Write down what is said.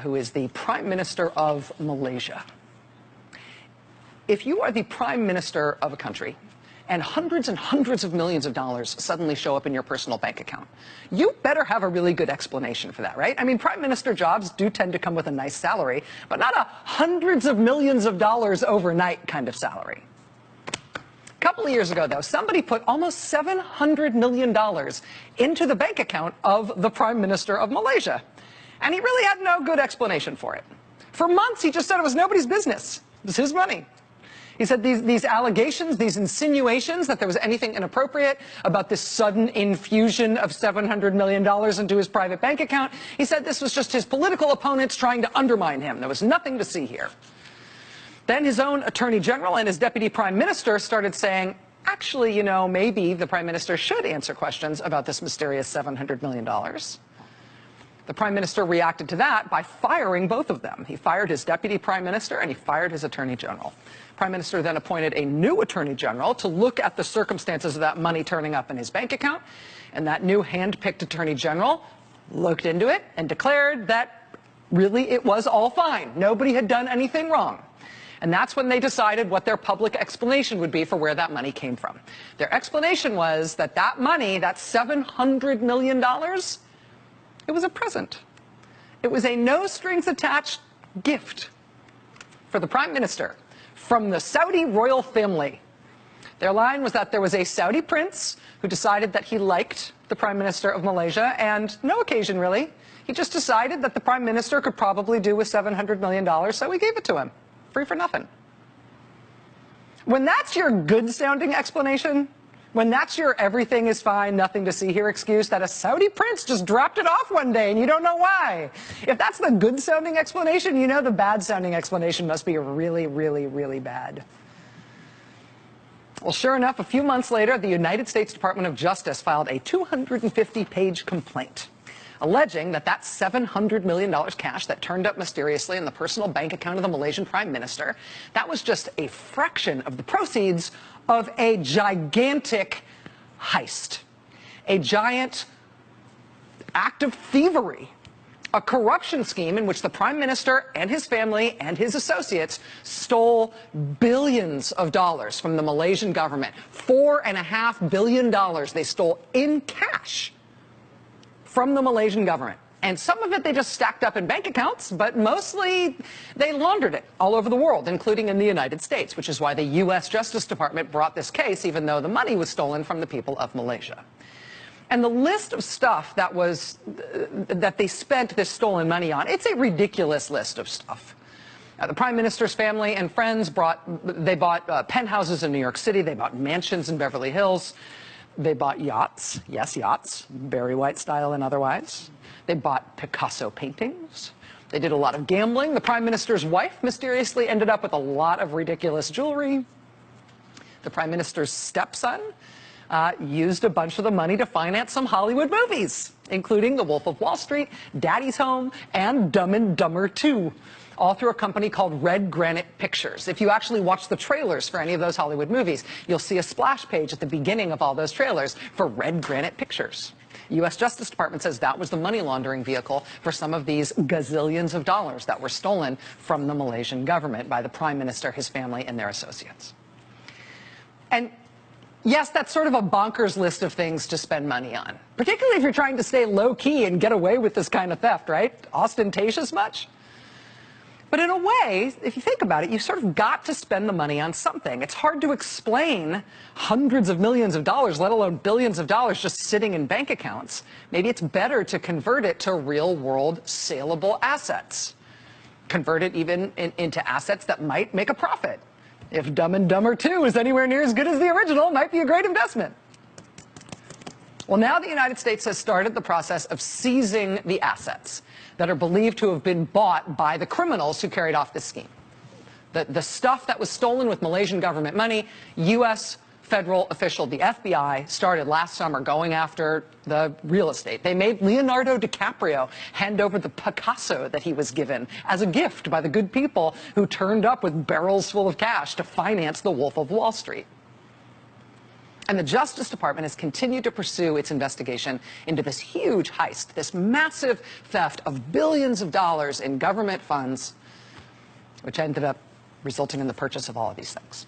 who is the Prime Minister of Malaysia. If you are the Prime Minister of a country and hundreds of millions of dollars suddenly show up in your personal bank account, you better have a really good explanation for that, right? I mean, Prime Minister jobs do tend to come with a nice salary, but not a hundreds of millions of dollars overnight kind of salary. A couple of years ago, though, somebody put almost $700 million into the bank account of the Prime Minister of Malaysia. And he really had no good explanation for it. For months, he just said it was nobody's business. It was his money. He said these allegations, these insinuations that there was anything inappropriate about this sudden infusion of $700 million into his private bank account, he said this was just his political opponents trying to undermine him. There was nothing to see here. Then his own Attorney General and his Deputy Prime Minister started saying, actually, you know, maybe the Prime Minister should answer questions about this mysterious $700 million. The Prime Minister reacted to that by firing both of them. He fired his Deputy Prime Minister and he fired his Attorney General. Prime Minister then appointed a new Attorney General to look at the circumstances of that money turning up in his bank account. And that new hand-picked Attorney General looked into it and declared that really it was all fine. Nobody had done anything wrong. And that's when they decided what their public explanation would be for where that money came from. Their explanation was that that money, that $700 million, it was a present. It was a no-strings-attached gift for the Prime Minister from the Saudi royal family. Their line was that there was a Saudi prince who decided that he liked the Prime Minister of Malaysia, and no occasion really. He just decided that the Prime Minister could probably do with $700 million, so he gave it to him, free for nothing. When that's your good-sounding explanation, when that's your everything is fine, nothing to see here excuse, that a Saudi prince just dropped it off one day and you don't know why. If that's the good-sounding explanation, you know the bad-sounding explanation must be really, really, really bad. Well, sure enough, a few months later, the United States Department of Justice filed a 250-page complaint alleging that that $700 million cash that turned up mysteriously in the personal bank account of the Malaysian Prime Minister, that was just a fraction of the proceeds of a gigantic heist, a giant act of thievery, a corruption scheme in which the Prime Minister and his family and his associates stole billions of dollars from the Malaysian government. $4.5 billion they stole in cash from the Malaysian government. And some of it they just stacked up in bank accounts, but mostly they laundered it all over the world, including in the United States, which is why the U.S. Justice Department brought this case, even though the money was stolen from the people of Malaysia. And the list of stuff that they spent this stolen money on, it's a ridiculous list of stuff. The Prime Minister's family and friends bought penthouses in New York City, they bought mansions in Beverly Hills, they bought yachts, yes, yachts, Barry White style and otherwise. They bought Picasso paintings. They did a lot of gambling. The Prime Minister's wife mysteriously ended up with a lot of ridiculous jewelry. The Prime Minister's stepson used a bunch of the money to finance some Hollywood movies, including The Wolf of Wall Street, Daddy's Home, and Dumb and Dumber 2. All through a company called Red Granite Pictures. If you actually watch the trailers for any of those Hollywood movies, you'll see a splash page at the beginning of all those trailers for Red Granite Pictures. U.S. Justice Department says that was the money laundering vehicle for some of these gazillions of dollars that were stolen from the Malaysian government by the Prime Minister, his family, and their associates. And yes, that's sort of a bonkers list of things to spend money on, particularly if you're trying to stay low-key and get away with this kind of theft, right? Ostentatious much? But in a way, if you think about it, you've sort of got to spend the money on something. It's hard to explain hundreds of millions of dollars, let alone billions of dollars, just sitting in bank accounts. Maybe it's better to convert it to real-world saleable assets. Convert it even into assets that might make a profit. If Dumb and Dumber 2 is anywhere near as good as the original, it might be a great investment. Well, now the United States has started the process of seizing the assets that are believed to have been bought by the criminals who carried off this scheme. The stuff that was stolen with Malaysian government money, U.S. federal official, the FBI, started last summer going after the real estate. They made Leonardo DiCaprio hand over the Picasso that he was given as a gift by the good people who turned up with barrels full of cash to finance The Wolf of Wall Street. And the Justice Department has continued to pursue its investigation into this huge heist, this massive theft of billions of dollars in government funds, which ended up resulting in the purchase of all of these things.